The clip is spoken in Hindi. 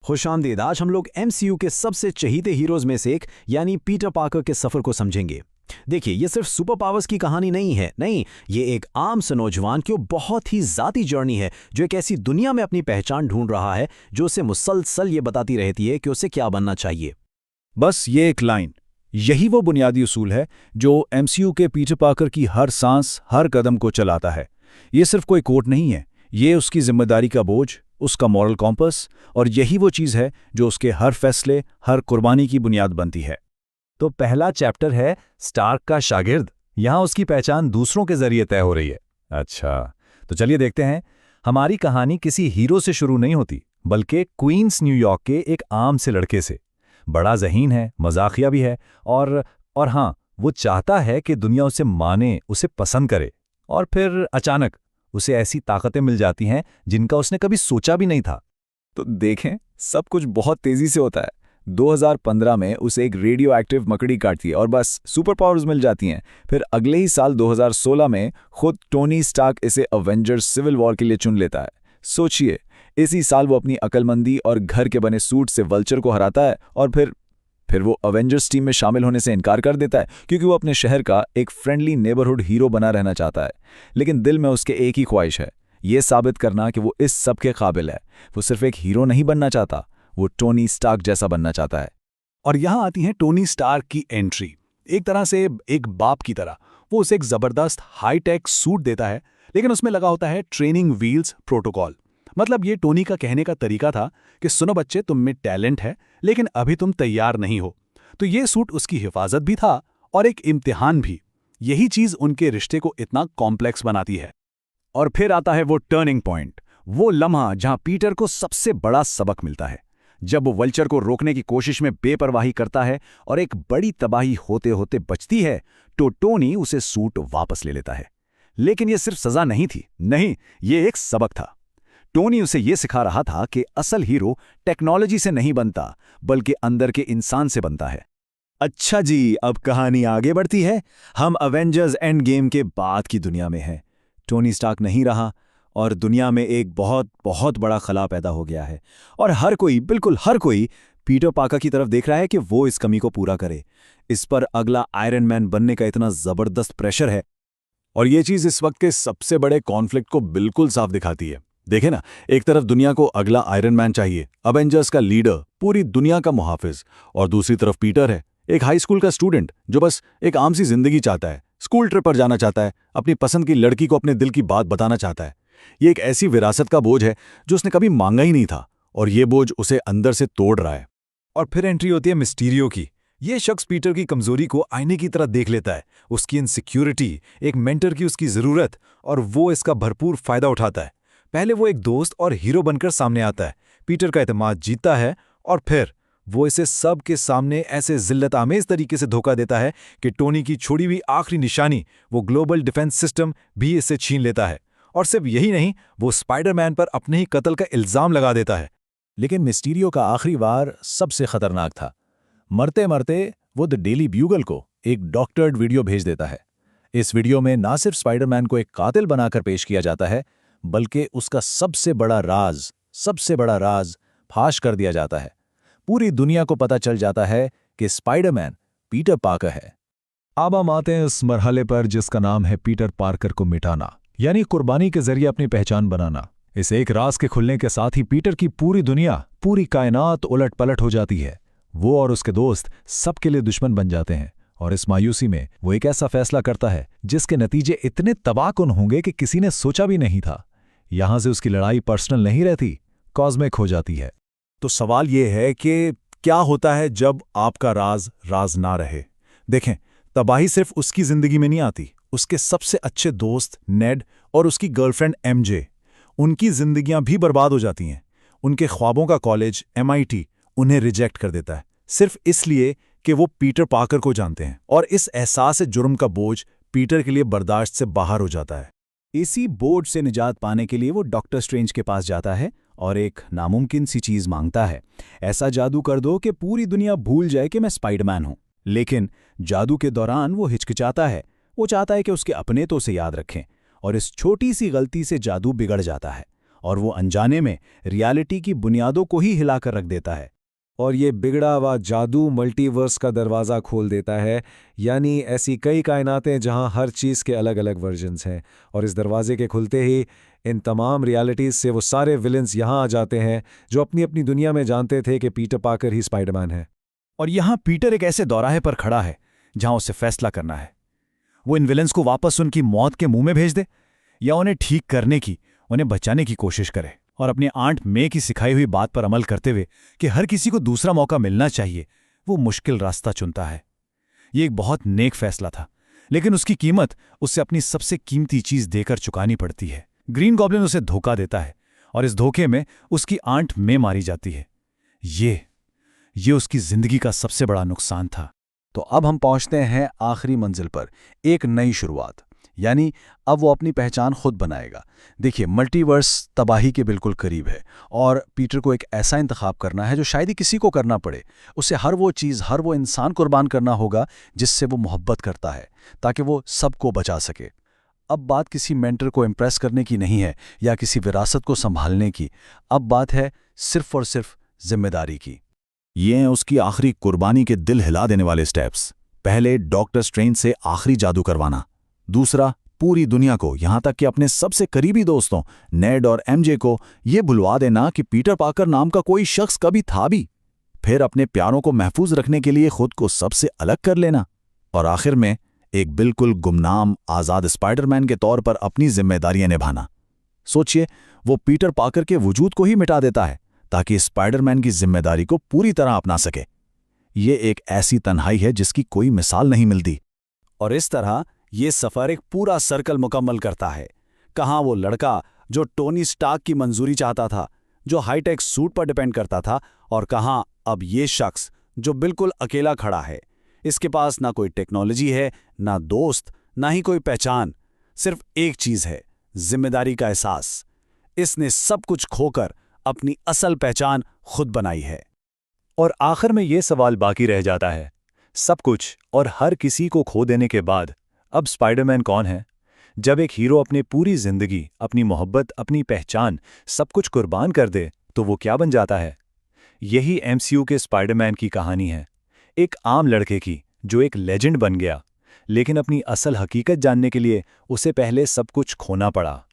खुशामदीद। आज हम लोग एमसीयू के सबसे चहीते हीरोज में से एक यानी पीटर पार्कर के सफर को समझेंगे। देखिए, ये सिर्फ सुपर पावर्स की कहानी नहीं है, नहीं, ये एक आम से नौजवान की बहुत ही ज़ाती जर्नी है जो एक ऐसी दुनिया में अपनी पहचान ढूंढ रहा है जो उसे मुसलसल ये बताती रहती है कि उसे क्या बनना चाहिए। बस ये एक लाइन, यही वो बुनियादी उसूल है जो एमसीयू के पीटर पार्कर की हर सांस, हर कदम को चलाता है। ये सिर्फ कोई कोट नहीं है, ये उसकी जिम्मेदारी का बोझ, उसका मॉरल कॉम्पस, और यही वो चीज़ है जो उसके हर फैसले, हर कुर्बानी की बुनियाद बनती है। तो पहला चैप्टर है स्टार्क का शागिर्द। यहाँ उसकी पहचान दूसरों के जरिए तय हो रही है। अच्छा, तो चलिए देखते हैं। हमारी कहानी किसी हीरो से शुरू नहीं होती, बल्कि क्वींस न्यूयॉर्क के एक आम से लड़के से। बड़ा ज़हीन है, मजाकिया भी है, और हाँ, वो चाहता है कि दुनिया उसे माने, उसे पसंद करे। और फिर अचानक उसे ऐसी ताकतें मिल जाती हैं जिनका उसने कभी सोचा भी नहीं था। तो देखें, सब कुछ बहुत तेजी से होता है। 2015 में उसे एक रेडियो एक्टिव मकड़ी काटती है और बस सुपर पावर्स मिल जाती हैं। फिर अगले ही साल 2016 में खुद टोनी स्टार्क इसे अवेंजर्स सिविल वॉर के लिए चुन लेता है। सोचिए, इसी साल वो अपनी अक्लमंदी और घर के बने सूट से वल्चर को हराता है, और फिर वो अवेंजर्स टीम में शामिल होने से इनकार कर देता है क्योंकि वो अपने शहर का एक फ्रेंडली नेबरहुड हीरो बना रहना चाहता है। लेकिन दिल में उसके एक ही ख्वाहिश है, ये साबित करना कि वो इस सब के काबिल है। वो सिर्फ एक हीरो नहीं बनना चाहता, वो टोनी स्टार्क जैसा बनना चाहता है। और यहाँ आती है टोनी स्टार्क की एंट्री। एक तरह से एक बाप की तरह वो उसे एक जबरदस्त हाईटेक सूट देता है, लेकिन उसमें लगा होता है ट्रेनिंग व्हील्स प्रोटोकॉल। मतलब ये टोनी का कहने का तरीका था कि सुनो बच्चे, तुम में टैलेंट है लेकिन अभी तुम तैयार नहीं हो। तो ये सूट उसकी हिफाजत भी था और एक इम्तिहान भी। यही चीज उनके रिश्ते को इतना कॉम्प्लेक्स बनाती है। और फिर आता है वो टर्निंग पॉइंट, वो लम्हा जहां पीटर को सबसे बड़ा सबक मिलता है। जब वो वल्चर को रोकने की कोशिश में बेपरवाही करता है और एक बड़ी तबाही होते होते बचती है, तो टोनी उसे सूट वापस ले लेता है। लेकिन यह सिर्फ सजा नहीं थी, नहीं, ये एक सबक था। टोनी उसे ये सिखा रहा था कि असल हीरो टेक्नोलॉजी से नहीं बनता, बल्कि अंदर के इंसान से बनता है। अच्छा जी, अब कहानी आगे बढ़ती है। हम अवेंजर्स एंड गेम के बाद की दुनिया में हैं। टोनी स्टार्क नहीं रहा और दुनिया में एक बहुत बहुत बड़ा खला पैदा हो गया है, और हर कोई, बिल्कुल हर कोई, पीटर पार्कर की तरफ देख रहा है कि वो इस कमी को पूरा करे। इस पर अगला आयरन मैन बनने का इतना जबरदस्त प्रेशर है, और ये चीज इस वक्त के सबसे बड़े कॉन्फ्लिक्ट को बिल्कुल साफ दिखाती है। देखे ना, एक तरफ दुनिया को अगला आयरन मैन चाहिए, अवेंजर्स का लीडर, पूरी दुनिया का मुहाफिज, और दूसरी तरफ पीटर है, एक हाई स्कूल का स्टूडेंट जो बस एक आम सी जिंदगी चाहता है, स्कूल ट्रिप पर जाना चाहता है, अपनी पसंद की लड़की को अपने दिल की बात बताना चाहता है। ये एक ऐसी विरासत का बोझ है जो उसने कभी मांगा ही नहीं था, और ये बोझ उसे अंदर से तोड़ रहा है। और फिर एंट्री होती है मिस्टीरियो की। ये शख्स पीटर की कमजोरी को आईने की तरह देख लेता है, उसकी इनसिक्योरिटी, एक मेंटर की उसकी जरूरत, और वो इसका भरपूर फायदा उठाता है। पहले वो एक दोस्त और हीरो बनकर सामने आता है, पीटर का एतमाद जीतता है, और फिर वो इसे सब के सामने ऐसे जिल्लत आमेज तरीके से धोखा देता है कि टोनी की छोड़ी हुई आखिरी निशानी, वो ग्लोबल डिफेंस सिस्टम, भी इससे छीन लेता है। और सिर्फ यही नहीं, वो स्पाइडरमैन पर अपने ही कत्ल का इल्जाम लगा देता है। लेकिन मिस्टीरियो का आखिरी वार सबसे खतरनाक था। मरते मरते वो द डेली ब्यूगल को एक डॉक्टर्ड वीडियो भेज देता है। इस वीडियो में ना सिर्फ स्पाइडरमैन को एक कातिल बनाकर पेश किया जाता है, बल्कि उसका सबसे बड़ा राज फाश कर दिया जाता है। पूरी दुनिया को पता चल जाता है कि स्पाइडरमैन पीटर पार्कर है। अब हम आते हैं इस मरहले पर जिसका नाम है पीटर पार्कर को मिटाना, यानी कुर्बानी के जरिए अपनी पहचान बनाना। इस एक राज के खुलने के साथ ही पीटर की पूरी दुनिया, पूरी कायनात उलट पलट हो जाती है। वो और उसके दोस्त सबके लिए दुश्मन बन जाते हैं, और इस मायूसी में वो एक ऐसा फैसला करता है जिसके नतीजे इतने तबाहकुन होंगे कि किसी ने सोचा भी नहीं था। यहां से उसकी लड़ाई पर्सनल नहीं रहती, कॉस्मिक हो जाती है। तो सवाल ये है कि क्या होता है जब आपका राज ना रहे? देखें, तबाही सिर्फ उसकी जिंदगी में नहीं आती, उसके सबसे अच्छे दोस्त नेड और उसकी गर्लफ्रेंड एमजे, उनकी जिंदगियां भी बर्बाद हो जाती हैं। उनके ख्वाबों का कॉलेज MIT उन्हें रिजेक्ट कर देता है, सिर्फ इसलिए कि वो पीटर पार्कर को जानते हैं, और इस एहसास जुर्म का बोझ पीटर के लिए बर्दाश्त से बाहर हो जाता है। इसी बोझ से निजात पाने के लिए वो डॉक्टर स्ट्रेंज के पास जाता है और एक नामुमकिन सी चीज मांगता है, ऐसा जादू कर दो कि पूरी दुनिया भूल जाए कि मैं स्पाइडरमैन हूं। लेकिन जादू के दौरान वो हिचकिचाता है, वो चाहता है कि उसके अपने तो उसे याद रखें, और इस छोटी सी गलती से जादू बिगड़ जाता है, और वो अनजाने में रियलिटी की बुनियादों को ही हिलाकर रख देता है। और ये बिगड़ा हुआ जादू मल्टीवर्स का दरवाज़ा खोल देता है, यानी ऐसी कई कायनातें जहां हर चीज़ के अलग अलग वर्जन्स हैं। और इस दरवाजे के खुलते ही इन तमाम रियलिटीज़ से वो सारे विलेंस यहाँ आ जाते हैं जो अपनी अपनी दुनिया में जानते थे कि पीटर पार्कर ही स्पाइडरमैन है। और यहाँ पीटर एक ऐसे दौराहे पर खड़ा है जहां उसे फैसला करना है। वो इन विलेंस को वापस उनकी मौत के मुंह में भेज दे या उन्हें ठीक करने की, उन्हें बचाने की कोशिश करे और अपनी आंट मे की सिखाई हुई बात पर अमल करते हुए कि हर किसी को दूसरा मौका मिलना चाहिए, वो मुश्किल रास्ता चुनता है। ये एक बहुत नेक फैसला था, लेकिन उसकी कीमत उसे अपनी सबसे कीमती चीज देकर चुकानी पड़ती है। ग्रीन गॉब्लिन उसे धोखा देता है और इस धोखे में उसकी आंट मे मारी जाती है। ये उसकी जिंदगी का सबसे बड़ा नुकसान था। तो अब हम पहुंचते हैं आखिरी मंजिल पर, एक नई शुरुआत। यानी अब वो अपनी पहचान खुद बनाएगा। देखिए, मल्टीवर्स तबाही के बिल्कुल करीब है और पीटर को एक ऐसा इंतखाब करना है जो शायद ही किसी को करना पड़े। उसे हर वो चीज़, हर वो इंसान कुर्बान करना होगा जिससे वो मोहब्बत करता है, ताकि वो सबको बचा सके। अब बात किसी मेंटर को इम्प्रेस करने की नहीं है या किसी विरासत को संभालने की। अब बात है सिर्फ और सिर्फ जिम्मेदारी की। ये हैं उसकी आखिरी कुर्बानी के दिल हिला देने वाले स्टेप्स। पहले डॉक्टर स्ट्रेंज से आखिरी जादू करवाना। दूसरा, पूरी दुनिया को, यहां तक कि अपने सबसे करीबी दोस्तों नेड और एमजे को ये भुलवा देना कि पीटर पार्कर नाम का कोई शख्स कभी था भी। फिर अपने प्यारों को महफूज रखने के लिए खुद को सबसे अलग कर लेना। और आखिर में एक बिल्कुल गुमनाम आज़ाद स्पाइडरमैन के तौर पर अपनी जिम्मेदारियां निभाना। सोचिए, वो पीटर पार्कर के वजूद को ही मिटा देता है ताकि स्पाइडरमैन की जिम्मेदारी को पूरी तरह अपना सके। ये एक ऐसी तन्हाई है जिसकी कोई मिसाल नहीं मिलती। और इस तरह ये सफ़र एक पूरा सर्कल मुकम्मल करता है। कहाँ वो लड़का जो टोनी स्टार्क की मंजूरी चाहता था, जो हाईटेक सूट पर डिपेंड करता था, और कहाँ अब ये शख्स जो बिल्कुल अकेला खड़ा है। इसके पास ना कोई टेक्नोलॉजी है, ना दोस्त, ना ही कोई पहचान। सिर्फ एक चीज़ है, जिम्मेदारी का एहसास। इसने सब कुछ खोकर अपनी असल पहचान खुद बनाई है। और आखिर में ये सवाल बाकी रह जाता है, सब कुछ और हर किसी को खो देने के बाद अब स्पाइडरमैन कौन है? जब एक हीरो अपनी पूरी जिंदगी, अपनी मोहब्बत, अपनी पहचान, सब कुछ कुर्बान कर दे तो वो क्या बन जाता है? यही एमसीयू के स्पाइडरमैन की कहानी है। एक आम लड़के की जो एक लेजेंड बन गया, लेकिन अपनी असल हकीकत जानने के लिए उसे पहले सब कुछ खोना पड़ा।